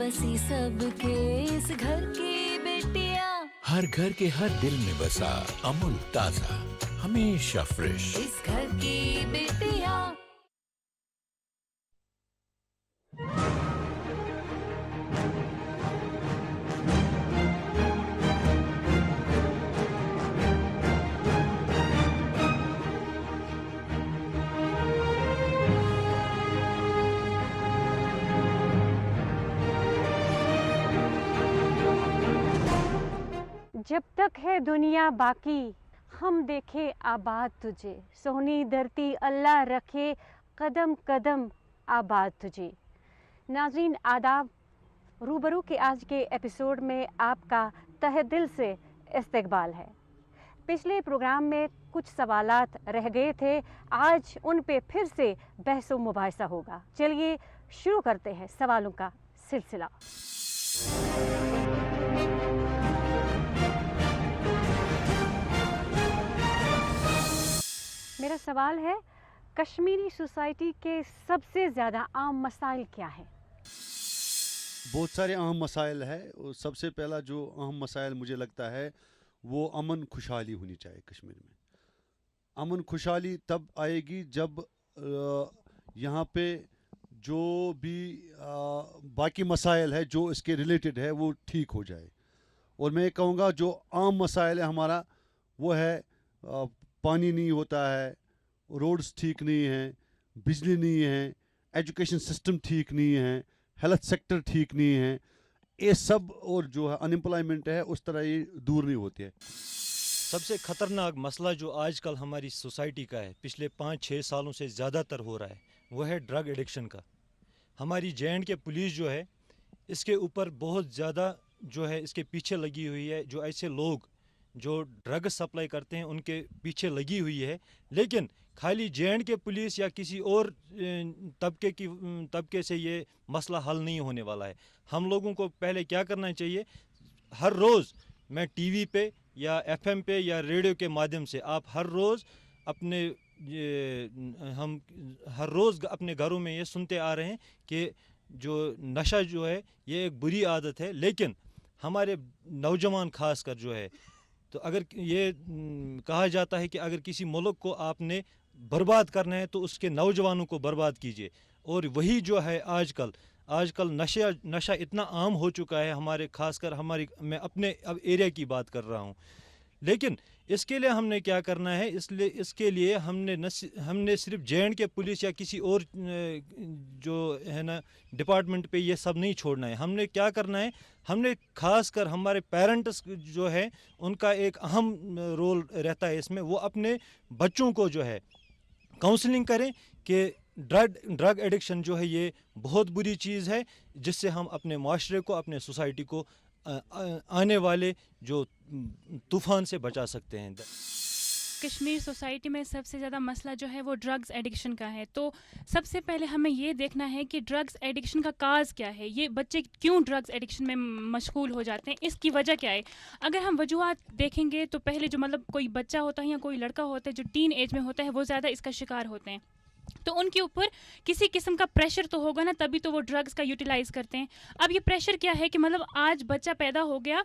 बसी सबके इस घर की बेटियां, हर घर के हर दिल में बसा अमूल ताजा, हमेशा फ्रेश। इस घर की बेटियां। जब तक है दुनिया बाकी हम देखे आबाद तुझे, सोहनी धरती अल्लाह रखे कदम कदम आबाद तुझे। नाज़रीन आदाब, रूबरू के आज के एपिसोड में आपका तहे दिल से इस्तकबाल है। पिछले प्रोग्राम में कुछ सवालात रह गए थे, आज उन पे फिर से बहस व मुबाहिसा होगा। चलिए शुरू करते हैं सवालों का सिलसिला। मेरा सवाल है, कश्मीरी सोसाइटी के सबसे ज़्यादा आम मसाइल क्या हैं? बहुत सारे अहम मसाइल है। और सबसे पहला जो अहम मसाइल मुझे लगता है वो अमन खुशहाली होनी चाहिए कश्मीर में। अमन खुशहाली तब आएगी जब यहाँ पे जो भी बाकी मसाइल है जो इसके रिलेटेड है वो ठीक हो जाए। और मैं कहूँगा जो आम मसाइल है हमारा वो है पानी नहीं होता है, रोड्स ठीक नहीं हैं, बिजली नहीं है, एजुकेशन सिस्टम ठीक नहीं है, हेल्थ सेक्टर ठीक नहीं है, ये सब। और जो है अनएम्प्लॉयमेंट है उस तरह ये दूर नहीं होती है। सबसे ख़तरनाक मसला जो आजकल हमारी सोसाइटी का है, पिछले 5-6 सालों से ज़्यादातर हो रहा है, वो है ड्रग एडिक्शन का। हमारी जे.एंड के पुलिस जो है इसके ऊपर बहुत ज़्यादा जो है इसके पीछे लगी हुई है। जो ऐसे लोग जो ड्रग सप्लाई करते हैं उनके पीछे लगी हुई है। लेकिन खाली जे.एंड के पुलिस या किसी और तबके से ये मसला हल नहीं होने वाला है। हम लोगों को पहले क्या करना चाहिए, हर रोज़ मैं टीवी पे या एफएम पे या रेडियो के माध्यम से आप हर रोज़ हम हर रोज़ अपने घरों में ये सुनते आ रहे हैं कि जो नशा जो है ये एक बुरी आदत है। लेकिन हमारे नौजवान खास कर जो है, तो अगर ये कहा जाता है कि अगर किसी मुल्क को आपने बर्बाद करना है तो उसके नौजवानों को बर्बाद कीजिए। और वही जो है आजकल नशा इतना आम हो चुका है हमारे, खासकर मैं अपने अब एरिया की बात कर रहा हूँ। लेकिन इसके लिए हमने क्या करना है, इसके लिए हमने सिर्फ जे.एंड के पुलिस या किसी और जो है ना डिपार्टमेंट पे ये सब नहीं छोड़ना है। हमने क्या करना है, हमने खासकर हमारे पेरेंट्स जो है उनका एक अहम रोल रहता है इसमें। वो अपने बच्चों को जो है काउंसलिंग करें कि ड्रग एडिक्शन जो है ये बहुत बुरी चीज़ है, जिससे हम अपने माशरे को, अपने सोसाइटी को आने वाले जो तूफ़ान से बचा सकते हैं। कश्मीर सोसाइटी में सबसे ज़्यादा मसला जो है वो ड्रग्स एडिक्शन का है। तो सबसे पहले हमें ये देखना है कि ड्रग्स एडिक्शन का काज क्या है, ये बच्चे क्यों ड्रग्स एडिक्शन में मशगूल हो जाते हैं, इसकी वजह क्या है। अगर हम वजूहात देखेंगे तो पहले जो मतलब कोई बच्चा होता है या कोई लड़का होता है जो टीन एज में होता है वो ज़्यादा इसका शिकार होते हैं, तो उनके ऊपर किसी किस्म का प्रेशर तो होगा ना, तभी तो वो ड्रग्स का यूटिलाइज़ करते हैं। अब ये प्रेशर क्या है कि मतलब आज बच्चा पैदा हो गया,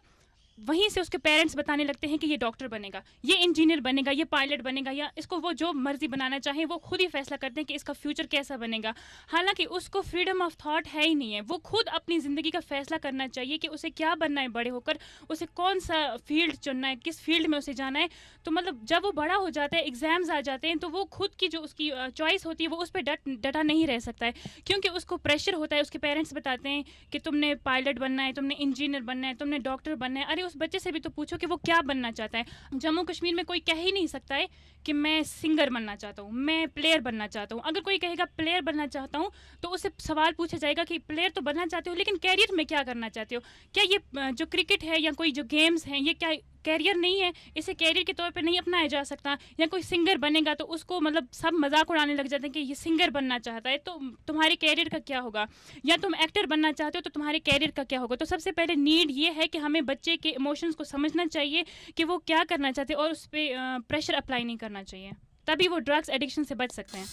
वहीं से उसके पेरेंट्स बताने लगते हैं कि ये डॉक्टर बनेगा, ये इंजीनियर बनेगा, ये पायलट बनेगा, या इसको वो जो मर्जी बनाना चाहे वो खुद ही फैसला करते हैं कि इसका फ्यूचर कैसा बनेगा। हालांकि उसको फ्रीडम ऑफ थॉट है ही नहीं है। वो खुद अपनी ज़िंदगी का फैसला करना चाहिए कि उसे क्या बनना है बड़े होकर, उसे कौन सा फील्ड चुनना है, किस फील्ड में उसे जाना है। तो मतलब जब वो बड़ा हो जाता है, एग्ज़ाम्स आ जाते हैं, तो वो खुद की जो उसकी चॉइस होती है वो उस पर डटा नहीं रह सकता है, क्योंकि उसको प्रेशर होता है। उसके पेरेंट्स बताते हैं कि तुमने पायलट बनना है, तुमने इंजीनियर बनना है, तुमने डॉक्टर बनना है। अरे उस बच्चे से भी तो पूछो कि वो क्या बनना चाहता है। जम्मू कश्मीर में कोई कह ही नहीं सकता है कि मैं सिंगर बनना चाहता हूँ, मैं प्लेयर बनना चाहता हूँ। अगर कोई कहेगा प्लेयर बनना चाहता हूँ तो उससे सवाल पूछा जाएगा कि प्लेयर तो बनना चाहते हो लेकिन कैरियर में क्या करना चाहते हो। क्या ये जो क्रिकेट है या कोई जो गेम्स हैं ये क्या कैरियर नहीं है, इसे कैरियर के तौर पे नहीं अपनाया जा सकता। या कोई सिंगर बनेगा तो उसको मतलब सब मजाक उड़ाने लग जाते हैं कि ये सिंगर बनना चाहता है, तो तुम्हारे कैरियर का क्या होगा। या तुम एक्टर बनना चाहते हो तो तुम्हारे कैरियर का क्या होगा। तो सबसे पहले नीड ये है कि हमें बच्चे के इमोशंस को समझना चाहिए कि वो क्या करना चाहते हैं और उस पर प्रेशर अप्लाई नहीं करना चाहिए, तभी वो ड्रग्स एडिक्शन से बच सकते हैं।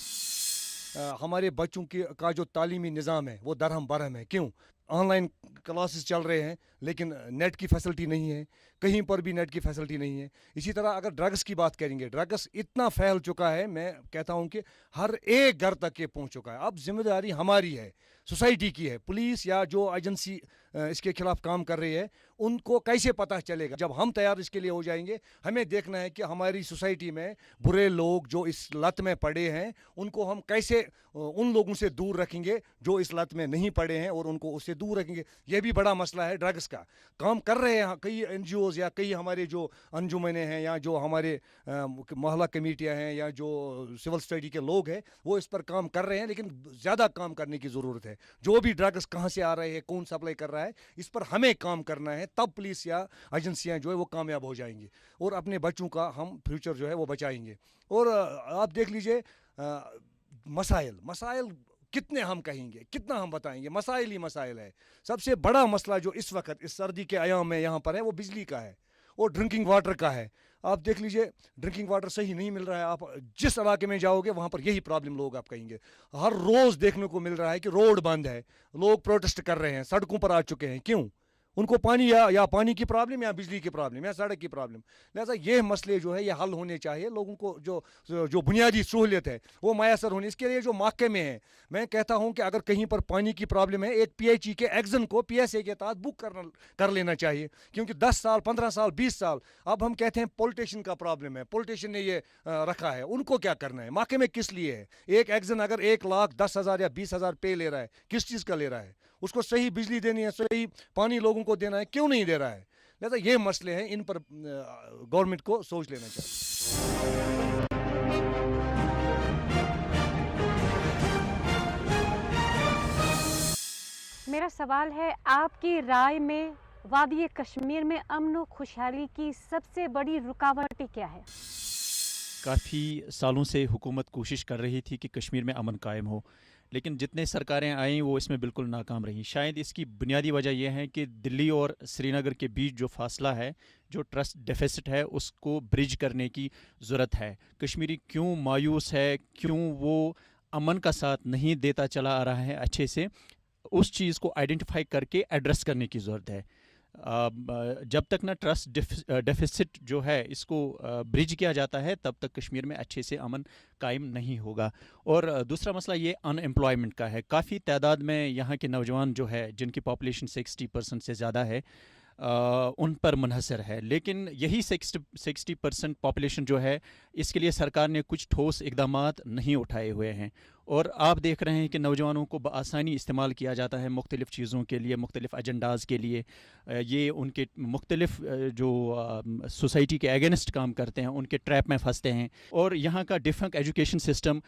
हमारे बच्चों का जो तालीमी निज़ाम है वो दरहम बरहम है। क्यों? ऑनलाइन क्लासेस चल रहे हैं, लेकिन नेट की फैसिलिटी नहीं है, कहीं पर भी नेट की फैसिलिटी नहीं है। इसी तरह अगर ड्रग्स की बात करेंगे, ड्रग्स इतना फैल चुका है, मैं कहता हूं कि हर एक घर तक ये पहुंच चुका है। अब जिम्मेदारी हमारी है, सोसाइटी की है। पुलिस या जो एजेंसी इसके खिलाफ काम कर रही है, उनको कैसे पता चलेगा? जब हम तैयार इसके लिए हो जाएंगे, हमें देखना है कि हमारी सोसाइटी में बुरे लोग जो इस लत में पड़े हैं, उनको हम कैसे उन लोगों से दूर रखेंगे जो इस लत में नहीं पड़े हैं, और उनको उससे दूर रखेंगे। यह भी बड़ा मसला है ड्रग्स का। काम कर रहे हैं कई एनजीओज या कई हमारे जो अंजुमनें हैं या जो हमारे मोहल्ला कमेटियां हैं या जो सिविल सोसाइटी के लोग हैं, वो इस पर काम कर रहे हैं, लेकिन ज़्यादा काम करने की ज़रूरत है। जो भी ड्रग्स कहाँ से आ रहे हैं, कौन सप्लाई कर रहा है, इस पर हमें काम करना है, तब पुलिस या एजेंसियां जो है वो कामयाब हो जाएंगी और अपने बच्चों का हम फ्यूचर जो है वो बचाएंगे। और आप देख लीजिए मसाइल कितने हम कहेंगे, कितना हम बताएंगे, मसाइल ही मसाइल है। सबसे बड़ा मसला जो इस वक्त इस सर्दी के अयाम में यहाँ पर है, वो बिजली का है और ड्रिंकिंग वाटर का है। आप देख लीजिए ड्रिंकिंग वाटर सही नहीं मिल रहा है। आप जिस इलाके में जाओगे वहाँ पर यही प्रॉब्लम लोग आप कहेंगे। हर रोज़ देखने को मिल रहा है कि रोड बंद है, लोग प्रोटेस्ट कर रहे हैं, सड़कों पर आ चुके हैं। क्यों? उनको पानी या पानी की प्रॉब्लम या बिजली की प्रॉब्लम या सड़क की प्रॉब्लम। लिहाजा ये मसले जो है ये हल होने चाहिए। लोगों को जो बुनियादी सहूलियत है वो मैसर होनी। इसके लिए जो महकमे हैं, मैं कहता हूं कि अगर कहीं पर पानी की प्रॉब्लम है, एक PHE के एग्जन को PSA के तहत बुक कर लेना चाहिए, क्योंकि 10 साल 15 साल 20 साल अब हम कहते हैं पॉलिटिशियन का प्रॉब्लम है, पॉलिटिशियन ने ये रखा है, उनको क्या करना है? महकमे किस लिए है? एक एग्जन अगर 1,10,000 या 20,000 पे ले रहा है, किस चीज़ का ले रहा है? उसको सही बिजली देनी है, सही पानी लोगों को देना है, क्यों नहीं दे रहा है? लिहाजा ये मसले हैं, इन पर गवर्नमेंट को सोच लेना चाहिए। मेरा सवाल है, आपकी राय में वादी कश्मीर में अमन व खुशहाली की सबसे बड़ी रुकावटें क्या है? काफ़ी सालों से हुकूमत कोशिश कर रही थी कि कश्मीर में अमन कायम हो, लेकिन जितने सरकारें आईं वो इसमें बिल्कुल नाकाम रहीं। शायद इसकी बुनियादी वजह यह है कि दिल्ली और श्रीनगर के बीच जो फासला है, जो ट्रस्ट डेफिसिट है, उसको ब्रिज करने की ज़रूरत है। कश्मीरी क्यों मायूस है, क्यों वो अमन का साथ नहीं देता चला आ रहा है अच्छे से, उस चीज़ को आइडेंटिफाई करके एड्रेस करने की ज़रूरत है। जब तक ना ट्रस्ट डेफिसिट जो है इसको ब्रिज किया जाता है, तब तक कश्मीर में अच्छे से अमन कायम नहीं होगा। और दूसरा मसला ये अनएम्प्लॉयमेंट का है। काफ़ी तादाद में यहाँ के नौजवान जो है, जिनकी पॉपुलेशन 60% से ज़्यादा है, उन पर मुनहसर है। लेकिन यही 60% पॉपुलेशन जो है, इसके लिए सरकार ने कुछ ठोस इकदामात नहीं उठाए हुए हैं। और आप देख रहे हैं कि नौजवानों को बआसानी इस्तेमाल किया जाता है मुख्तलिफ़ चीज़ों के लिए, मुख्तलिफ़ एजेंडाज़ के लिए। ये उनके मुख्तलिफ़ जो सोसाइटी के अगेंस्ट काम करते हैं, उनके ट्रैप में फंसते हैं। और यहाँ का डिफरेंट एजुकेशन सिस्टम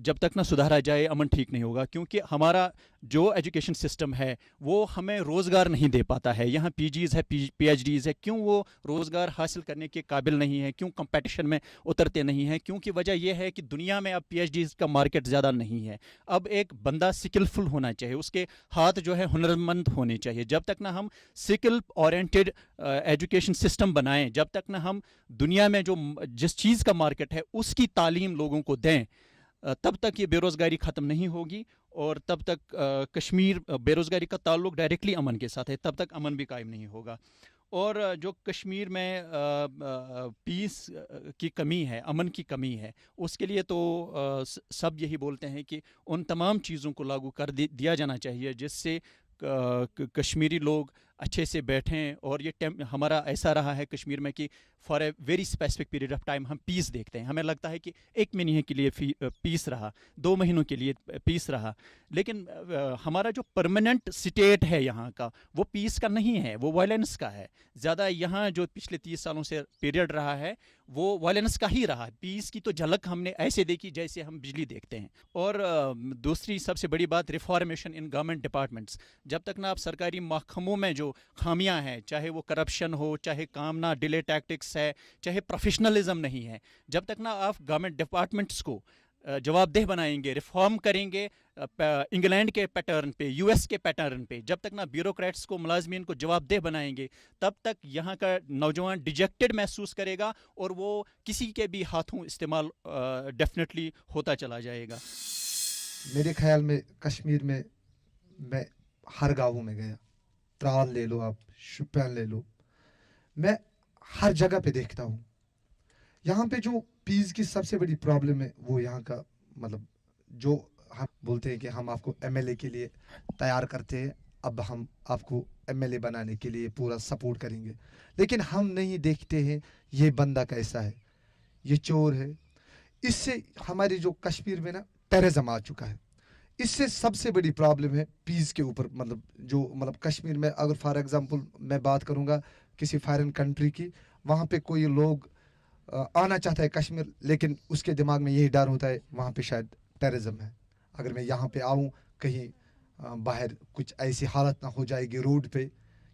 जब तक ना सुधारा जाए, अमन ठीक नहीं होगा। क्योंकि हमारा जो एजुकेशन सिस्टम है वो हमें रोज़गार नहीं दे पाता है। यहाँ PGs है, PhDs है, क्यों वो रोज़गार हासिल करने के काबिल नहीं है, क्यों कंपटीशन में उतरते नहीं हैं? क्योंकि वजह यह है कि दुनिया में अब PhDs का मार्केट ज़्यादा नहीं है। अब एक बंदा स्किलफुल होना चाहिए, उसके हाथ जो है हुनरमंद होने चाहिए। जब तक ना हम स्किल ओरिएंटेड एजुकेशन सिस्टम बनाएं, जब तक ना हम दुनिया में जो जिस चीज़ का मार्केट है उसकी तालीम लोगों को दें, तब तक ये बेरोज़गारी ख़त्म नहीं होगी। और तब तक कश्मीर बेरोज़गारी का ताल्लुक डायरेक्टली अमन के साथ है, तब तक अमन भी कायम नहीं होगा। और जो कश्मीर में पीस की कमी है, अमन की कमी है, उसके लिए तो सब यही बोलते हैं कि उन तमाम चीज़ों को लागू कर दिया जाना चाहिए जिससे कश्मीरी लोग अच्छे से बैठें। और ये हमारा ऐसा रहा है कश्मीर में कि for a very specific period of time हम पीस देखते हैं। हमें लगता है कि 1 महीने के लिए पीस रहा, 2 महीनों के लिए पीस रहा, लेकिन हमारा जो परमानेंट स्टेट है यहाँ का, वो पीस का नहीं है, वो वायलेंस का है। ज़्यादा यहाँ जो पिछले 30 सालों से पीरियड रहा है वो वायलेंस का ही रहा। पीस की तो झलक हमने ऐसे देखी जैसे हम बिजली देखते हैं। और दूसरी सबसे बड़ी बात, रिफॉर्मेशन इन गवर्नमेंट डिपार्टमेंट्स। जब तक ना आप सरकारी महकमों में जो खामियां हैं, चाहे वो करप्शन हो, चाहे काम ना डिले टैक्टिक्स है, चाहे प्रोफेशनलिज्म नहीं है, जब तक ना आप गवर्नमेंट डिपार्टमेंट्स को जवाबदेह बनाएंगे, रिफॉर्म करेंगे इंग्लैंड के पैटर्न पे, US के पैटर्न पे, जब तक ना ब्यूरोक्रेट्स को, मुलाजमीन को जवाबदेह बनाएंगे, तब तक यहाँ का नौजवान डिजेक्टेड महसूस करेगा और वो किसी के भी हाथों इस्तेमाल डेफिनेटली होता चला जाएगा। मेरे ख्याल में कश्मीर में मैं हर गाँवों में गया, त्राल ले लो, आप शुपियान ले लो, मैं हर जगह पे देखता हूँ। यहाँ पे जो पीस की सबसे बड़ी प्रॉब्लम है वो यहाँ का मतलब जो हम बोलते हैं कि हम आपको एमएलए के लिए तैयार करते हैं, अब हम आपको एमएलए बनाने के लिए पूरा सपोर्ट करेंगे, लेकिन हम नहीं देखते हैं ये बंदा कैसा है, ये चोर है। इससे हमारे जो कश्मीर में ना टेररिज्म आ चुका है। इससे सबसे बड़ी प्रॉब्लम है पीस के ऊपर, मतलब जो मतलब कश्मीर में अगर फॉर एग्जांपल मैं बात करूँगा किसी फॉरेन कंट्री की, वहाँ पे कोई लोग आना चाहता है कश्मीर, लेकिन उसके दिमाग में यही डर होता है वहाँ पे शायद टेररिज्म है, अगर मैं यहाँ पे आऊँ कहीं बाहर कुछ ऐसी हालत ना हो जाएगी रोड पे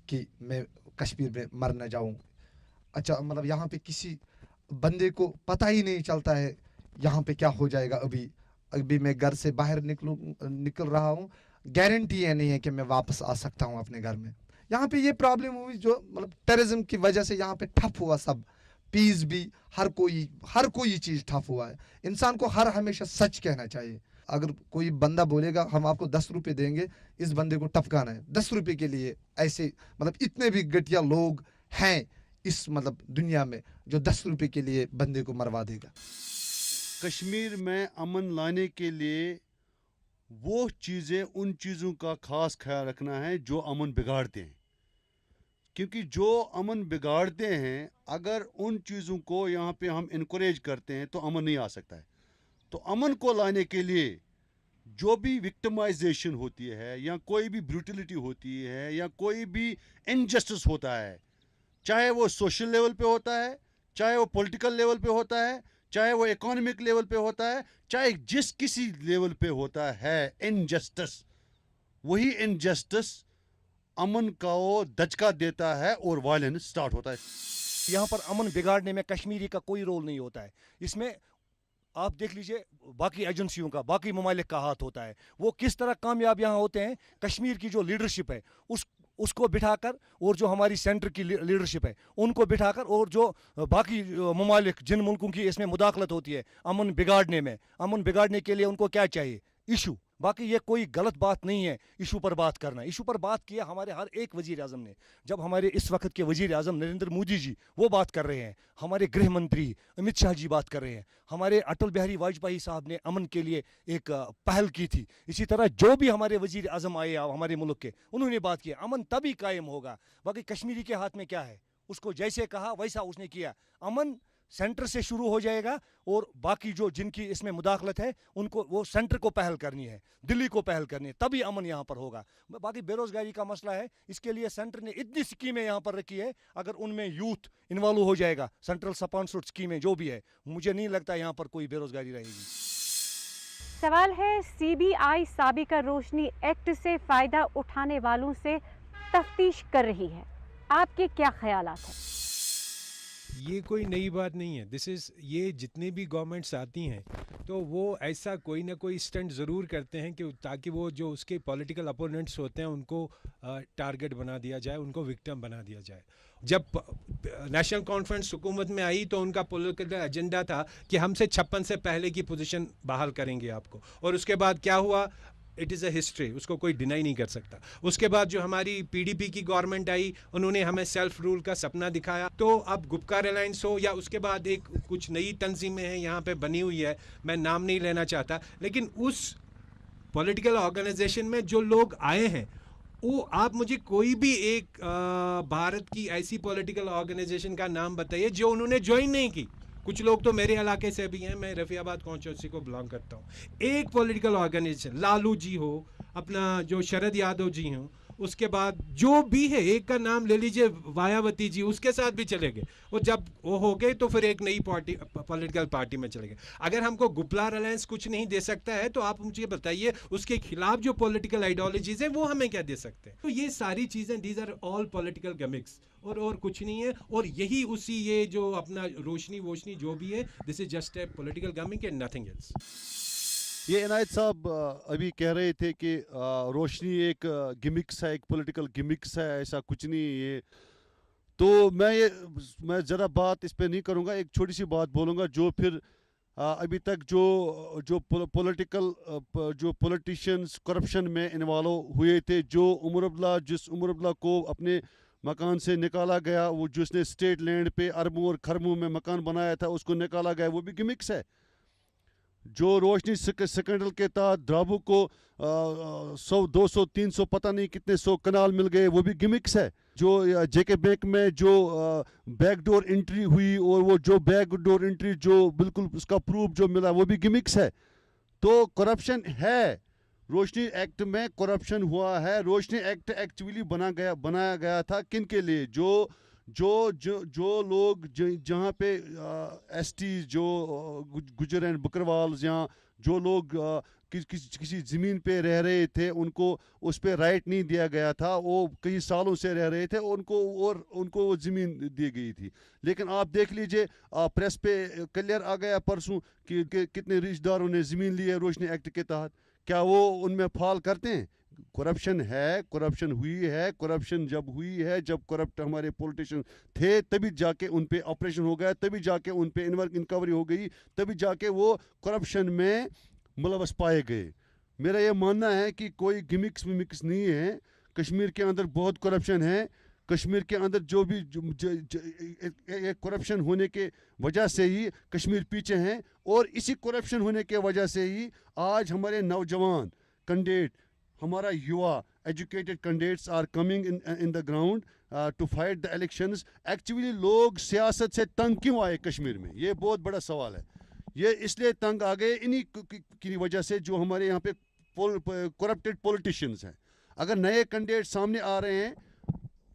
कि मैं कश्मीर में मर ना जाऊँ। अच्छा, मतलब यहाँ पे किसी बंदे को पता ही नहीं चलता है यहाँ पे क्या हो जाएगा। अभी मैं घर से बाहर निकल रहा हूँ, गारंटी ये नहीं है कि मैं वापस आ सकता हूँ अपने घर में। यहाँ पे ये प्रॉब्लम हुई जो मतलब टेररिज्म की वजह से यहाँ पे ठप हुआ सब, पीस भी, हर कोई चीज़ ठप हुआ है। इंसान को हमेशा सच कहना चाहिए। अगर कोई बंदा बोलेगा हम आपको 10 रुपये देंगे, इस बंदे को टपकाना है 10 रुपये के लिए। ऐसे मतलब इतने भी घटिया लोग हैं इस मतलब दुनिया में जो 10 रुपये के लिए बंदे को मरवा देगा। कश्मीर में अमन लाने के लिए वो चीज़ें, उन चीज़ों का खास ख्याल रखना है जो अमन बिगाड़ते हैं, क्योंकि जो अमन बिगाड़ते हैं अगर उन चीज़ों को यहाँ पे हम इनकरेज करते हैं तो अमन नहीं आ सकता है। तो अमन को लाने के लिए जो भी विक्टिमाइजेशन होती है या कोई भी ब्रूटलिटी होती है या कोई भी इनजस्टिस होता है, चाहे वो सोशल लेवल पे होता है, चाहे वो पॉलिटिकल लेवल पे होता है, चाहे वो इकोनॉमिक लेवल पे होता है, चाहे जिस किसी लेवल पे होता है इनजस्टिस, वही इनजस्टिस अमन का वो दचका देता है और वायलेंस स्टार्ट होता है। यहाँ पर अमन बिगाड़ने में कश्मीरी का कोई रोल नहीं होता है। इसमें आप देख लीजिए बाकी एजेंसियों का, बाकी ममालिक का हाथ होता है। वो किस तरह कामयाब यहाँ होते हैं, कश्मीर की जो लीडरशिप है उसको बिठाकर, और जो हमारी सेंटर की लीडरशिप है उनको बिठाकर, और जो बाकी ममालिक जिन मुल्कों की इसमें मुदाखलत होती है अमन बिगाड़ने में, अमन बिगाड़ने के लिए उनको क्या चाहिए, इशू। बाकी ये कोई गलत बात नहीं है इशू पर बात करना। इशू पर बात किया हमारे हर एक वजीर आज़म ने। जब हमारे इस वक्त के वजीर आज़म नरेंद्र मोदी जी वो बात कर रहे हैं, हमारे गृह मंत्री अमित शाह जी बात कर रहे हैं, हमारे अटल बिहारी वाजपेयी साहब ने अमन के लिए एक पहल की थी, इसी तरह जो भी हमारे वजीर आज़म आए हमारे मुल्क के, उन्होंने बात किया। अमन तभी कायम होगा। बाकी कश्मीरी के हाथ में क्या है, उसको जैसे कहा वैसा उसने किया। अमन सेंटर से शुरू हो जाएगा और बाकी जो जिनकी इसमें मुदाखलत है उनको, वो सेंटर को पहल करनी है, दिल्ली को पहल करनी है, तभी अमन यहाँ पर होगा। बाकी बेरोजगारी का मसला है, इसके लिए सेंटर ने इतनी स्कीमें यहाँ पर रखी है, अगर उनमें यूथ इन्वॉल्व हो जाएगा, सेंट्रल स्पॉन्सर्ड स्कीमें जो भी है, मुझे नहीं लगता यहाँ पर कोई बेरोजगारी रहेगी। सवाल है, सीबीआई साबिका रोशनी एक्ट से फ़ायदा उठाने वालों से तफ्तीश कर रही है, आपके क्या ख्यालात हैं? ये कोई नई बात नहीं है। ये जितने भी गवर्नमेंट्स आती हैं तो वो ऐसा कोई ना कोई स्टंट ज़रूर करते हैं कि ताकि वो जो उसके पॉलिटिकल अपोनेंट्स होते हैं उनको टारगेट बना दिया जाए, उनको विक्टिम बना दिया जाए। जब नेशनल कॉन्फ्रेंस हुकूमत में आई तो उनका पॉलिटिकल एजेंडा था कि हमसे 56 से पहले की पोजीशन बहाल करेंगे आपको, और उसके बाद क्या हुआ, इट इज़ अ हिस्ट्री, उसको कोई डिनाई नहीं कर सकता। उसके बाद जो हमारी पीडीपी की गवर्नमेंट आई, उन्होंने हमें सेल्फ रूल का सपना दिखाया। तो अब गुपकार अलायंस हो या उसके बाद एक कुछ नई तंजीमें हैं यहाँ पे बनी हुई है, मैं नाम नहीं लेना चाहता, लेकिन उस पॉलिटिकल ऑर्गेनाइजेशन में जो लोग आए हैं, वो आप मुझे कोई भी एक भारत की ऐसी पॉलिटिकल ऑर्गेनाइजेशन का नाम बताइए जो उन्होंने ज्वाइन नहीं की। कुछ लोग तो मेरे इलाके से भी हैं, मैं रफियाबाद कॉन्स्टिट्यूंसी को बिलोंग करता हूँ। एक पॉलिटिकल ऑर्गेनाइजेशन, लालू जी हो, अपना जो शरद यादव जी हों, उसके बाद जो भी है, एक का नाम ले लीजिए मायावती जी, उसके साथ भी चले गए, और जब वो हो गए तो फिर एक नई पार्टी, पॉलिटिकल पार्टी में चले गए। अगर हमको गुपलार अलायंस कुछ नहीं दे सकता है तो आप मुझे बताइए उसके खिलाफ जो पॉलिटिकल आइडियोलॉजीज है वो हमें क्या दे सकते हैं। तो ये सारी चीज़ें, these are all political gimmicks, और कुछ नहीं है। और यही उसी ये जो अपना रोशनी वोशनी जो भी है, this is just a political gimmick and nothing else. ये इनायत साहब अभी कह रहे थे कि रोशनी एक गिमिक्स है, एक पॉलिटिकल गिमिक्स है, ऐसा कुछ नहीं ये। तो मैं ज़रा बात इस पे नहीं करूँगा, एक छोटी सी बात बोलूँगा जो फिर अभी तक जो पॉलिटिशियंस करप्शन में इन्वॉल्व हुए थे, जिस उमर अब्दुल्ला को अपने मकान से निकाला गया, वो जिसने स्टेट लैंड पे अरबों और खरबों में मकान बनाया था, उसको निकाला गया, वो भी गिमिक्स है। जो रोशनी स्कैंडल के तहत द्राबू को 100, 200, 300 पता नहीं कितने 100 कनाल मिल गए, वो भी गिमिक्स है। जो जेके बैंक में जो बैकडोर एंट्री हुई, और वो जो बैकडोर एंट्री जो बिल्कुल उसका प्रूफ जो मिला, वो भी गिमिक्स है। तो करप्शन है, रोशनी एक्ट में करप्शन हुआ है। रोशनी एक्ट एक्चुअली बनाया गया था किन के लिए? जो लोग जहाँ पे एसटी जो गुजर एंड बकरवाल, या जो लोग किसी ज़मीन पे रह रहे थे, उनको उस पे राइट नहीं दिया गया था, वो कई सालों से रह रहे थे, उनको वो ज़मीन दी गई थी। लेकिन आप देख लीजिए, प्रेस पे क्लियर आ गया परसों कि कितने रिश्तेदारों ने ज़मीन ली है रोशनी एक्ट के तहत। क्या वो उनमें फाल करते हैं? करप्शन है, करप्शन हुई है। करप्शन जब हुई है, जब करप्ट हमारे पॉलिटिशियन थे, तभी जाके उन पे ऑपरेशन हो गया, तभी जाके उन पे इंक्वायरी हो गई, तभी जाके वो करप्शन में मुलवस पाए गए। मेरा ये मानना है कि कोई गिमिक्स विमिक्स नहीं है। कश्मीर के अंदर बहुत करप्शन है। कश्मीर के अंदर जो भी करप्शन होने के वजह से ही कश्मीर पीछे हैं, और इसी करप्शन होने के वजह से ही आज हमारे नौजवान कैंडिडेट, हमारा युवा educated candidates are coming in the ground to fight the elections. Actually लोग सियासत से तंग क्यों आए कश्मीर में? ये बहुत बड़ा सवाल है। ये इसलिए तंग आ गए इन्हीं की वजह से, जो हमारे यहाँ पे करप्टेड पॉलिटिशियंस हैं। अगर नए कैंडिडेट सामने आ रहे हैं,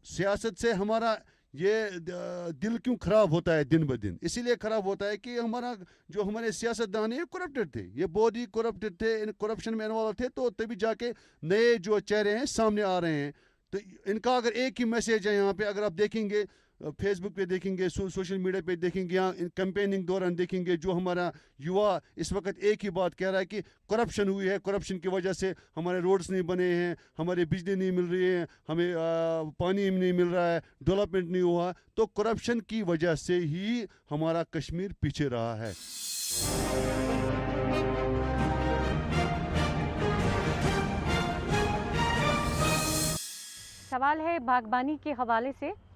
सियासत से हमारा ये दिल क्यों खराब होता है दिन ब दिन? इसीलिए खराब होता है कि हमारे सियासतदान ये करप्टेड थे, ये बहुत ही करप्टेड थे, करप्शन में इन्वॉल्व थे, तो तभी जाके नए जो चेहरे हैं सामने आ रहे हैं। तो इनका अगर एक ही मैसेज है यहाँ पे, अगर आप देखेंगे फेसबुक पे देखेंगे, सोशल मीडिया पे देखेंगे, या कैंपेनिंग दौरान देखेंगे, जो हमारा युवा इस वक्त एक ही बात कह रहा है कि करप्शन हुई है, करप्शन की वजह से हमारे रोड्स नहीं बने हैं, हमारे बिजली नहीं मिल रही है, हमें पानी नहीं मिल रहा है, डेवलपमेंट नहीं हुआ। तो करप्शन की वजह से ही हमारा कश्मीर पीछे रहा है। सवाल है बागबानी के हवाले से।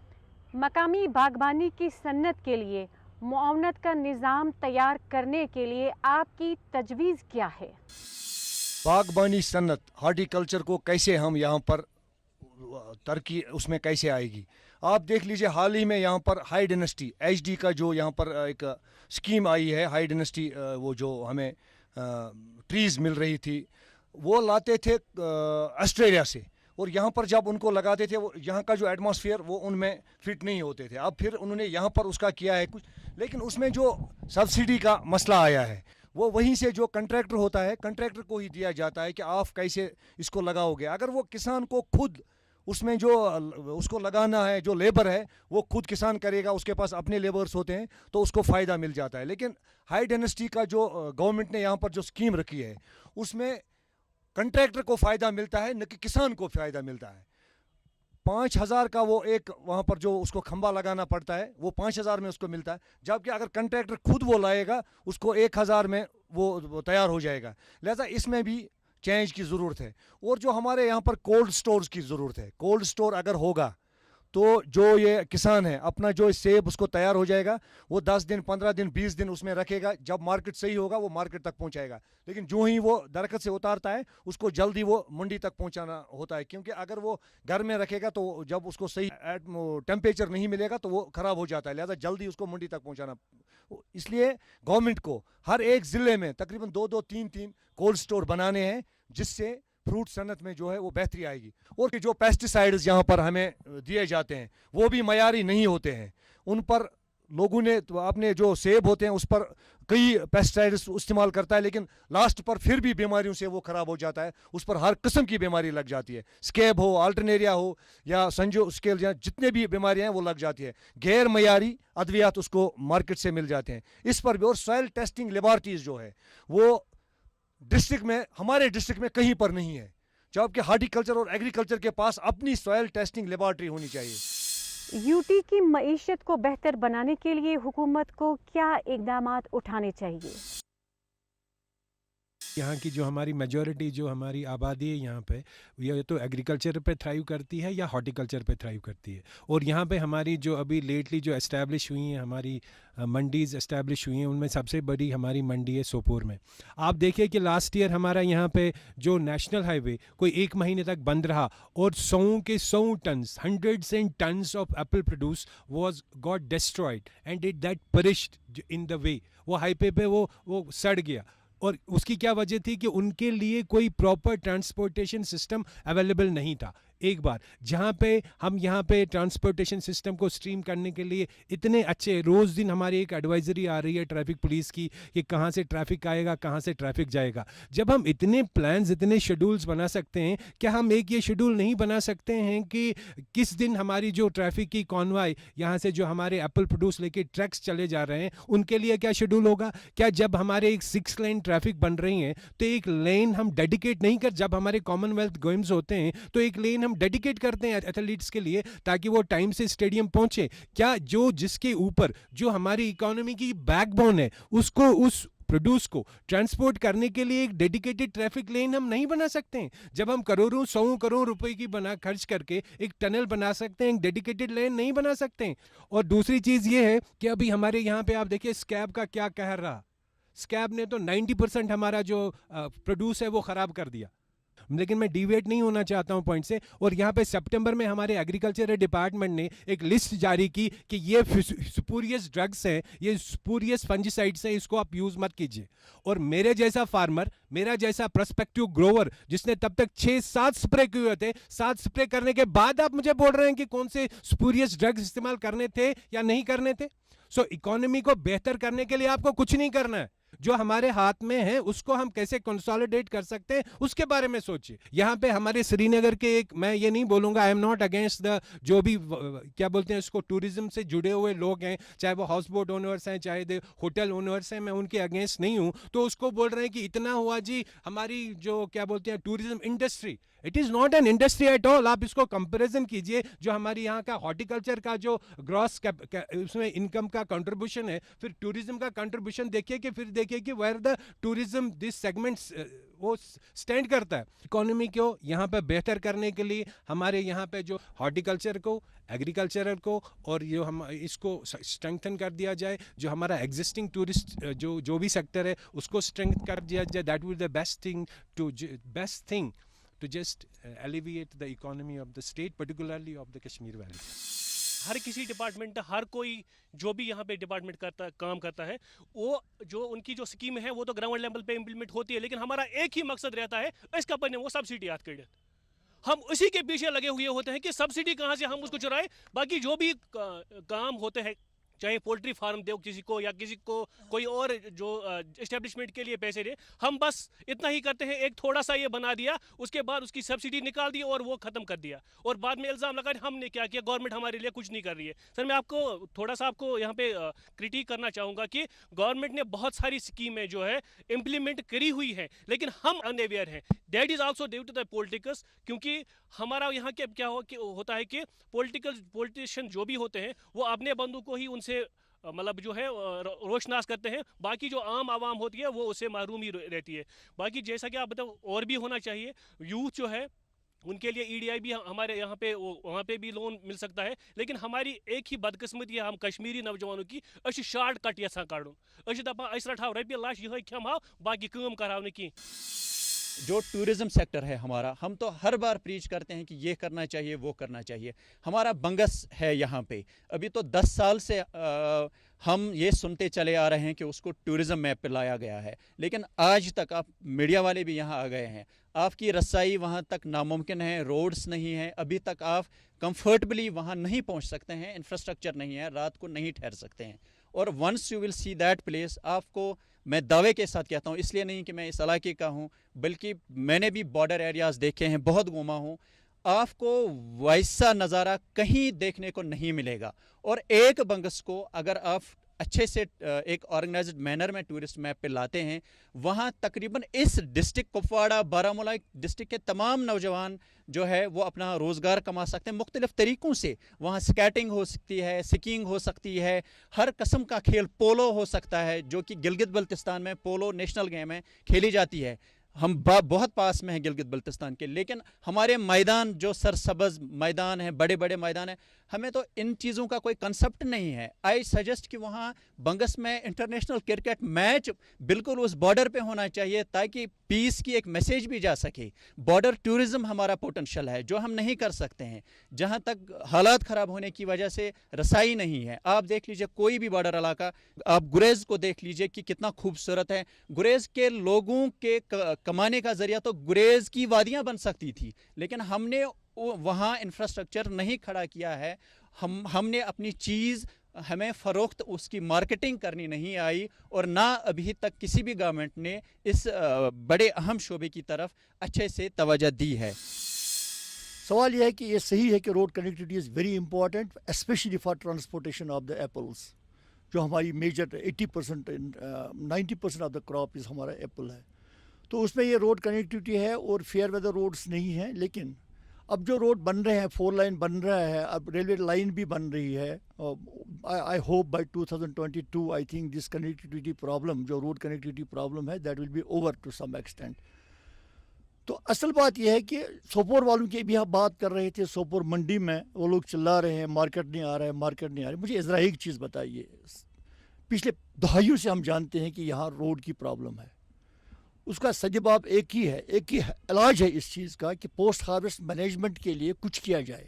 मकामी बागबानी की सन्नत के लिए मुआवनत का निज़ाम तैयार करने के लिए आपकी तजवीज़ क्या है? बागबानी सन्नत, हार्टिकल्चर को कैसे हम यहाँ पर तरक्की उसमें कैसे आएगी? आप देख लीजिए, हाल ही में यहाँ पर हाई डायनेस्टी HD का जो यहाँ पर एक स्कीम आई है, हाई डायनेस्टी, वो जो हमें ट्रीज़ मिल रही थी, वो लाते थे ऑस्ट्रेलिया से, और यहाँ पर जब उनको लगाते थे, वो यहाँ का जो एटमॉस्फेयर वो उनमें फिट नहीं होते थे। अब फिर उन्होंने यहाँ पर उसका किया है कुछ, लेकिन उसमें जो सब्सिडी का मसला आया है, वो वहीं से जो कंट्रैक्टर होता है, कंट्रैक्टर को ही दिया जाता है कि आप कैसे इसको लगाओगे। अगर वो किसान को खुद उसमें जो उसको लगाना है, जो लेबर है, वो खुद किसान करेगा, उसके पास अपने लेबर्स होते हैं, तो उसको फ़ायदा मिल जाता है। लेकिन हाई डायनेस्टी का जो गवर्नमेंट ने यहाँ पर जो स्कीम रखी है, उसमें कंट्रैक्टर को फ़ायदा मिलता है, न कि किसान को फ़ायदा मिलता है। 5,000 का वो एक वहाँ पर जो उसको खंबा लगाना पड़ता है, वो 5,000 में उसको मिलता है, जबकि अगर कंट्रैक्टर खुद वो लाएगा, उसको 1,000 में वो तैयार हो जाएगा। लिहाजा इसमें भी चेंज की ज़रूरत है। और जो हमारे यहाँ पर कोल्ड स्टोर्स की ज़रूरत है, कोल्ड स्टोर अगर होगा तो जो ये किसान है, अपना जो सेब उसको तैयार हो जाएगा, वो 10 दिन, 15 दिन, 20 दिन उसमें रखेगा, जब मार्केट सही होगा वो मार्केट तक पहुंचाएगा। लेकिन जो ही वो दरख्त से उतारता है, उसको जल्दी वो मंडी तक पहुंचाना होता है, क्योंकि अगर वो घर में रखेगा तो जब उसको सही टेम्परेचर नहीं मिलेगा तो वो ख़राब हो जाता है, लिहाजा जल्दी उसको मंडी तक पहुँचाना। इसलिए गवर्नमेंट को हर एक ज़िले में तकरीबन 2-2, 3-3 कोल्ड स्टोर बनाने हैं, जिससे फ्रूट सनत में जो है वो बेहतरी आएगी। और जो पेस्टिसाइड्स यहाँ पर हमें दिए जाते हैं, वो भी मयारी नहीं होते हैं। उन पर लोगों ने तो अपने जो सेब होते हैं उस पर कई पेस्टिसाइड्स इस्तेमाल करता है, लेकिन लास्ट पर फिर भी बीमारियों से वो ख़राब हो जाता है, उस पर हर किस्म की बीमारी लग जाती है, स्केब हो, अल्टरनेरिया हो, या संजो स्केल, या जितने भी बीमारियाँ हैं वो लग जाती है। गैर मयारी अद्वियात उसको मार्केट से मिल जाते हैं, इस पर भी। और सॉइल टेस्टिंग लेबॉरेटरीज जो है वो डिस्ट्रिक्ट में, हमारे डिस्ट्रिक्ट में कहीं पर नहीं है, जबकि हार्टिकल्चर और एग्रीकल्चर के पास अपनी सॉइल टेस्टिंग लेबॉरेटरी होनी चाहिए। यूटी की मईशत को बेहतर बनाने के लिए हुकूमत को क्या इक़दामात उठाने चाहिए? यहाँ की जो हमारी मेजॉरिटी जो हमारी आबादी है यहाँ पे, ये तो एग्रीकल्चर पे थ्राइव करती है या हॉर्टिकल्चर पे थ्राइव करती है। और यहाँ पे हमारी जो अभी लेटली जो एस्टैब्लिश हुई हैं हमारी मंडीज़ एस्टैब्लिश हुई हैं, उनमें सबसे बड़ी हमारी मंडी है सोपोर में। आप देखिए कि लास्ट ईयर हमारा यहाँ पे जो नेशनल हाईवे कोई 1 महीने तक बंद रहा और 100 के 100 tons, hundreds and tons of apple produce was got destroyed and it that perished in the way. वो हाईवे पे वो सड़ गया। और उसकी क्या वजह थी कि उनके लिए कोई प्रॉपर ट्रांसपोर्टेशन सिस्टम अवेलेबल नहीं था। एक बार जहाँ पे हम यहाँ पे ट्रांसपोर्टेशन सिस्टम को स्ट्रीम करने के लिए इतने अच्छे, रोज़ दिन हमारी एक एडवाइजरी आ रही है ट्रैफिक पुलिस की कि कहाँ से ट्रैफिक आएगा, कहाँ से ट्रैफिक जाएगा। जब हम इतने प्लान्स, इतने शेड्यूल्स बना सकते हैं, क्या हम एक ये शेड्यूल नहीं बना सकते हैं कि किस दिन हमारी जो ट्रैफिक की कॉन्वाय यहाँ से जो हमारे एप्पल प्रोड्यूस लेके ट्रक्स चले जा रहे हैं उनके लिए क्या शेड्यूल होगा? क्या जब हमारे एक 6 लेन ट्रैफिक बन रही हैं तो एक लेन हम डेडिकेट नहीं कर, जब हमारे कॉमनवेल्थ गेम्स होते हैं तो एक लेन डेडिकेट करते हैं एथलीट्स के लिए ताकि वो टाइम से स्टेडियम पहुंचे? क्या जो जिसके ऊपर जो हमारी इकोनॉमी की बैकबोन है उसको, उस प्रोड्यूस को ट्रांसपोर्ट करने के लिए एक डेडिकेटेड ट्रैफिक लेन हम नहीं बना सकते हैं? जब हम करोड़ों 100 करोड़ रुपए की खर्च करके एक टनल बना सकते हैं, एक डेडिकेटेड लेन नहीं बना सकते हैं। और दूसरी चीज़ ये है कि अभी हमारे यहाँ पे आप देखिए स्कैब का क्या कहर रहा। स्कैब ने तो 90% हमारा जो प्रोड्यूस है वो ख़राब कर दिया। लेकिन मैं डिवेट नहीं होना चाहता हूं पॉइंट से। और यहाँ पे सितंबर में हमारे एग्रीकल्चर डिपार्टमेंट ने एक लिस्ट जारी की कि ये स्पूरियस ड्रग्स हैं, ये स्पूरियस फंजीसाइड्स हैं, इसको आप यूज़ मत कीजिए। और मेरे जैसा फार्मर, मेरा जैसा प्रोस्पेक्टिव ग्रोवर जिसने तब तक 6-7 स्प्रे किए थे, 7 स्प्रे करने के बाद आप मुझे बोल रहे हैं कि कौन से स्पूरियस ड्रग्स इस्तेमाल करने थे या नहीं करने थे? सो इकोनॉमी को बेहतर करने के लिए आपको कुछ नहीं करना है, जो हमारे हाथ में है उसको हम कैसे कंसोलिडेट कर सकते हैं उसके बारे में सोचिए। यहाँ पे हमारे श्रीनगर के एक, मैं ये नहीं बोलूँगा, I am not against the जो भी क्या बोलते हैं इसको, टूरिज्म से जुड़े हुए लोग हैं, चाहे वो हाउस बोट ओनर्स हैं, चाहे होटल ओनर्स हैं, मैं उनके अगेंस्ट नहीं हूँ। तो उसको बोल रहे हैं कि इतना हुआ जी हमारी जो क्या बोलते हैं tourism industry. It is not an industry at all. आप इसको कंपेरिजन कीजिए जो हमारी यहाँ का हॉर्टिकल्चर का जो ग्रॉस उसमें इनकम का कंट्रीब्यूशन है, फिर टूरिज्म का कंट्रीब्यूशन देखिए कि फिर देखिए कि where the tourism this segments वो स्टैंड करता है। इकोनॉमी को यहाँ पे बेहतर करने के लिए हमारे यहाँ पे जो हॉर्टिकल्चर को, एग्रीकल्चर को और जो हम इसको स्ट्रेंथन कर दिया जाए, जो हमारा एग्जिस्टिंग टूरिस्ट जो भी सेक्टर है उसको स्ट्रेंथ कर दिया जाए, that will the best thing to just alleviate the economy of the state, particularly of the Kashmir Valley. हर किसी डिपार्टमेंट, हर कोई जो भी यहाँ पे डिपार्टमेंट काम करता है, वो जो उनकी जो स्कीम है वो तो ग्राउंड लेवल पे इम्प्लीमेंट होती है, लेकिन हमारा एक ही मकसद रहता है इसका बने वो सब्सिडी याद कर। हम उसी के पीछे लगे हुए होते हैं कि सब्सिडी कहाँ से हम उसको चुराएं। बाकी जो भी काम होते हैं, चाहे पोल्ट्री फार्म दो किसी को या किसी को कोई और जो एस्टेब्लिशमेंट के लिए पैसे दे, हम बस इतना ही करते हैं। एक थोड़ा सा ये बना दिया, उसके बाद उसकी सब्सिडी निकाल दी और वो ख़त्म कर दिया, और बाद में इल्ज़ाम लगा हमने क्या किया, गवर्नमेंट हमारे लिए कुछ नहीं कर रही है। सर मैं आपको थोड़ा सा यहाँ पे क्रिटिक करना चाहूँगा कि गवर्नमेंट ने बहुत सारी स्कीमें जो है इम्प्लीमेंट करी हुई है, लेकिन हम अनअवेयर हैं। That is also due to the politicals, क्योंकि हमारा यहाँ के क्या होता है कि पॉलिटिशियन जो भी होते हैं वो अपने बंदू को ही उनसे मतलब जो है रोशनास करते हैं, बाकी जो आम आवाम होती है वो उससे महरूम ही रहती है। बाकी जैसा कि आप बताओ और भी होना चाहिए, यूथ जो है उनके लिए ईडीआई भी हमारे यहाँ पे वहाँ पे भी लोन मिल सकता है, लेकिन हमारी एक ही बदकिस्मती है हम कश्मीरी नौजवानों की, अस शार्ट कट यसान कड़न, अस दपान अस रटाव रपये लाश यह खेमो बाकी काम कराव न की। जो टूरिज़्म सेक्टर है हमारा, हम तो हर बार प्रीच करते हैं कि ये करना चाहिए, वो करना चाहिए। हमारा बंगस है यहाँ पे, अभी तो 10 साल से हम ये सुनते चले आ रहे हैं कि उसको टूरिज़्म मैप पे लाया गया है, लेकिन आज तक आप मीडिया वाले भी यहाँ आ गए हैं, आपकी रसाई वहाँ तक नामुमकिन है, रोड्स नहीं हैं, अभी तक आप कंफर्टेबली वहाँ नहीं पहुँच सकते हैं, इंफ्रास्ट्रक्चर नहीं है, रात को नहीं ठहर सकते हैं। और once you will see that place, आपको मैं दावे के साथ कहता हूँ, इसलिए नहीं कि मैं इस इलाके का हूँ, बल्कि मैंने भी बॉर्डर एरियाज़ देखे हैं, बहुत घूमा हूँ, आपको वैसा नज़ारा कहीं देखने को नहीं मिलेगा। और एक बंगस को अगर आप अच्छे से एक ऑर्गेनाइज्ड मैनर में टूरिस्ट मैप पे लाते हैं, वहाँ तकरीबन इस डिस्ट्रिक्ट कुपवाड़ा बारामूला डिस्ट्रिक्ट के तमाम नौजवान जो है वो अपना रोज़गार कमा सकते हैं मुख्तलिफ़ तरीक़ों से। वहाँ स्केटिंग हो सकती है, स्कीइंग हो सकती है, हर किस्म का खेल, पोलो हो सकता है जो कि गिलगित बल्तिस्तान में पोलो नेशनल गेम है, खेली जाती है। हम बहुत पास में हैं गिलगित बल्तिस्तान के, लेकिन हमारे मैदान जो सरसब्ज़ मैदान हैं, बड़े बड़े मैदान हैं, हमें तो इन चीज़ों का कोई कंसेप्ट नहीं है। आई सजेस्ट कि वहाँ बंगस में इंटरनेशनल क्रिकेट मैच बिल्कुल उस बॉर्डर पे होना चाहिए ताकि पीस की एक मैसेज भी जा सके। बॉर्डर टूरिज़्म हमारा पोटेंशियल है जो हम नहीं कर सकते हैं, जहाँ तक हालात ख़राब होने की वजह से रसाई नहीं है। आप देख लीजिए कोई भी बॉर्डर इलाका, आप गुरेज़ को देख लीजिए कि कितना खूबसूरत है। गुरेज़ के लोगों के कमाने का ज़रिया तो गुरेज़ की वादियाँ बन सकती थी, लेकिन हमने वहाँ इंफ्रास्ट्रक्चर नहीं खड़ा किया है। हमने अपनी चीज़, हमें फ़रोख्त उसकी मार्केटिंग करनी नहीं आई, और ना अभी तक किसी भी गवर्नमेंट ने इस बड़े अहम शोबे की तरफ अच्छे से तवज्जो दी है। सवाल यह है कि ये सही है कि road connectivity is very important specially for transportation of the apples, जो हमारी major 80% 90% of the crop is हमारा एप्पल है। तो उसमें ये रोड कनेक्टिविटी है और फेयर वेदर रोड्स नहीं हैं। लेकिन अब जो रोड बन रहे हैं, 4 लाइन बन रहा है, अब रेलवे लाइन भी बन रही है। I hope by 2022 I think this connectivity problem, जो रोड कनेक्टिविटी प्रॉब्लम है, that will be over to some extent. तो असल बात यह है कि सोपोर वालों की भी आप बात कर रहे थे, सोपोर मंडी में वो लोग चिल्ला रहे हैं मार्केट नहीं आ रहा है, मार्केट नहीं आ रहा है। मुझे ज़रा एक चीज़ बताइए, पिछले दहाइयों से हम जानते हैं कि यहाँ रोड की प्रॉब्लम है, उसका सजवाब एक ही है, एक ही इलाज है इस चीज़ का कि पोस्ट हार्वेस्ट मैनेजमेंट के लिए कुछ किया जाए।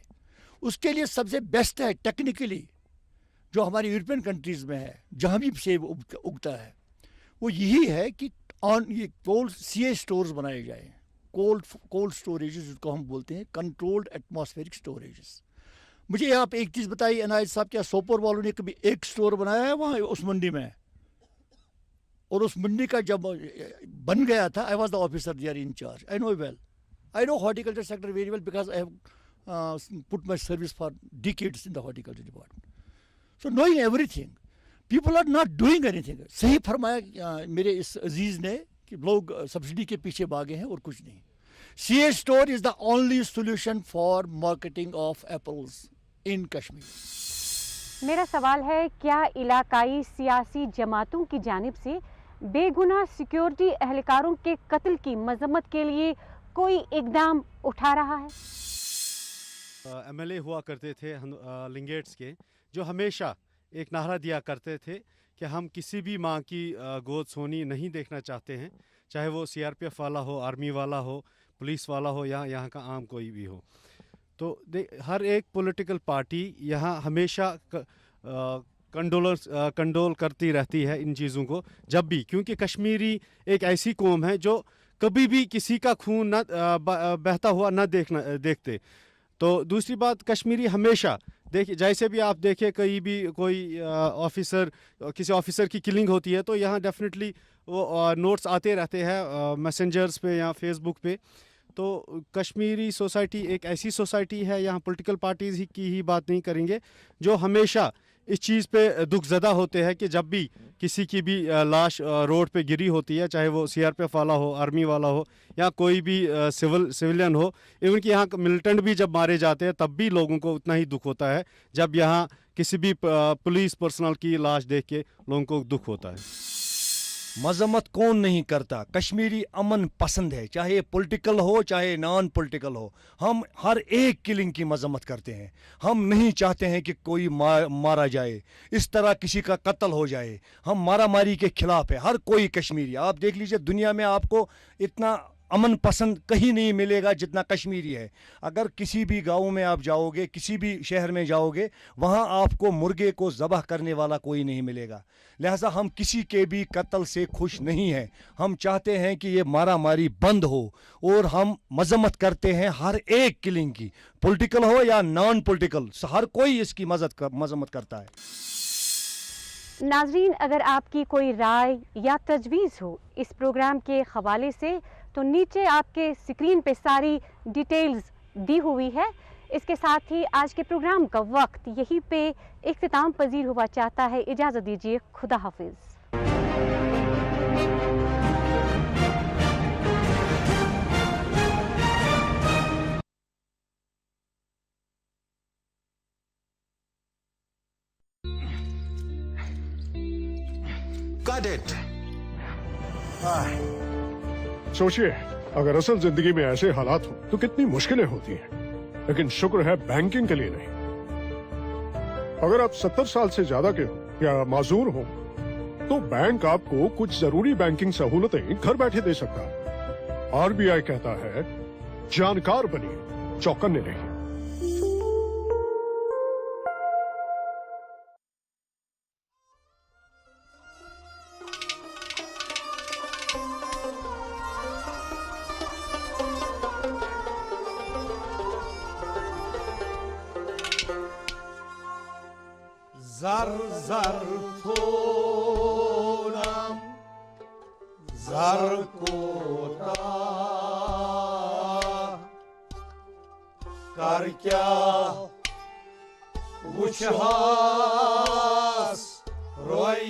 उसके लिए सबसे बेस्ट है टेक्निकली जो हमारी यूरोपियन कंट्रीज़ में है, जहाँ भी सेब उगता है, वो यही है कि ये कोल्ड CA स्टोर्स बनाए जाए, कोल्ड स्टोरेजेस जिसको हम बोलते हैं, कंट्रोल्ड एटमॉस्फेरिक स्टोरेजेस। मुझे आप एक चीज़ बताइए अनायत साहब, क्या सोपोर वालों ने कभी एक स्टोर बनाया है वहाँ उस मंडी में? और उस मंडी का जब बन गया था, I was the officer there in charge, I know well, I know horticulture sector very well because I have put my service for decades in the horticulture department. So knowing everything, people are not doing anything. सही फरमाया मेरे इस अजीज़ ने कि लोग subsidy के पीछे भागे हैं और कुछ नहीं। CA store is the only solution for marketing of apples in Kashmir. मेरा सवाल है, क्या इलाकाई सियासी जमातों की जानिब से बेगुनाह सिक्योरिटी एहलकारों के कत्ल की मजम्मत के लिए कोई इकदाम उठा रहा है? MLA हुआ करते थे लिंगेट्स के, जो हमेशा एक नारा दिया करते थे कि हम किसी भी माँ की गोद सोनी नहीं देखना चाहते हैं, चाहे वो CRPF वाला हो, आर्मी वाला हो, पुलिस वाला हो या यहाँ का आम कोई भी हो। तो हर एक पॉलिटिकल पार्टी यहाँ हमेशा कंडोल करती रहती है इन चीज़ों को, जब भी, क्योंकि कश्मीरी एक ऐसी कौम है जो कभी भी किसी का खून न बहता हुआ न देखते। तो दूसरी बात, कश्मीरी हमेशा देखिए, जैसे भी आप देखें कहीं भी कोई ऑफिसर, किसी ऑफिसर की किलिंग होती है तो यहाँ डेफिनेटली वो नोट्स आते रहते हैं मैसेंजर्स पे या फेसबुक पे। तो कश्मीरी सोसाइटी एक ऐसी सोसाइटी है, यहाँ पॉलिटिकल पार्टीज़ की ही बात नहीं करेंगे, जो हमेशा इस चीज़ पे दुख ज़दा होते हैं कि जब भी किसी की भी लाश रोड पे गिरी होती है, चाहे वो CRPF वाला हो, आर्मी वाला हो या कोई भी सिविलियन हो, इवन कि यहाँ मिलिटेंट भी जब मारे जाते हैं तब भी लोगों को उतना ही दुख होता है जब यहाँ किसी भी पुलिस पर्सनल की लाश देख के लोगों को दुख होता है। मजम्मत कौन नहीं करता? कश्मीरी अमन पसंद है, चाहे पॉलिटिकल हो चाहे नॉन पॉलिटिकल हो। हम हर एक किलिंग की मजम्मत करते हैं। हम नहीं चाहते हैं कि कोई मारा जाए, इस तरह किसी का कत्ल हो जाए। हम मारा मारी के खिलाफ है हर कोई कश्मीरी। आप देख लीजिए दुनिया में आपको इतना अमन पसंद कहीं नहीं मिलेगा जितना कश्मीरी है। अगर किसी भी गांव में आप जाओगे, किसी भी शहर में जाओगे, वहां आपको मुर्गे को ज़बह करने वाला कोई नहीं मिलेगा। लिहाजा हम किसी के भी कत्ल से खुश नहीं हैं। हम चाहते हैं कि ये मारा मारी बंद हो और हम मजम्मत करते हैं हर एक किलिंग की, पॉलिटिकल हो या नॉन पॉलिटिकल, हर कोई इसकी मजम्मत करता है। नाजरीन, अगर आपकी कोई राय या तजवीज़ हो इस प्रोग्राम के हवाले से तो नीचे आपके स्क्रीन पे सारी डिटेल्स दी हुई है। اس کے ساتھ ہی آج کے پروگرام کا وقت یہیں پہ اختتام پذیر ہوا چاہتا ہے. اجازت دیجیے. خدا حافظ. Got it. सोचिए अगर असल जिंदगी में ऐसे हालात हो तो कितनी मुश्किलें होती हैं, लेकिन शुक्र है बैंकिंग के लिए नहीं. अगर आप 70 साल से ज्यादा के हो या माजूर हो तो बैंक आपको कुछ जरूरी बैंकिंग सहूलतें घर बैठे दे सकता है. आरबीआई कहता है जानकार बनिए, चौकन्ने रहिए. Zar zar thonam zar kota kar kya wuchhas roi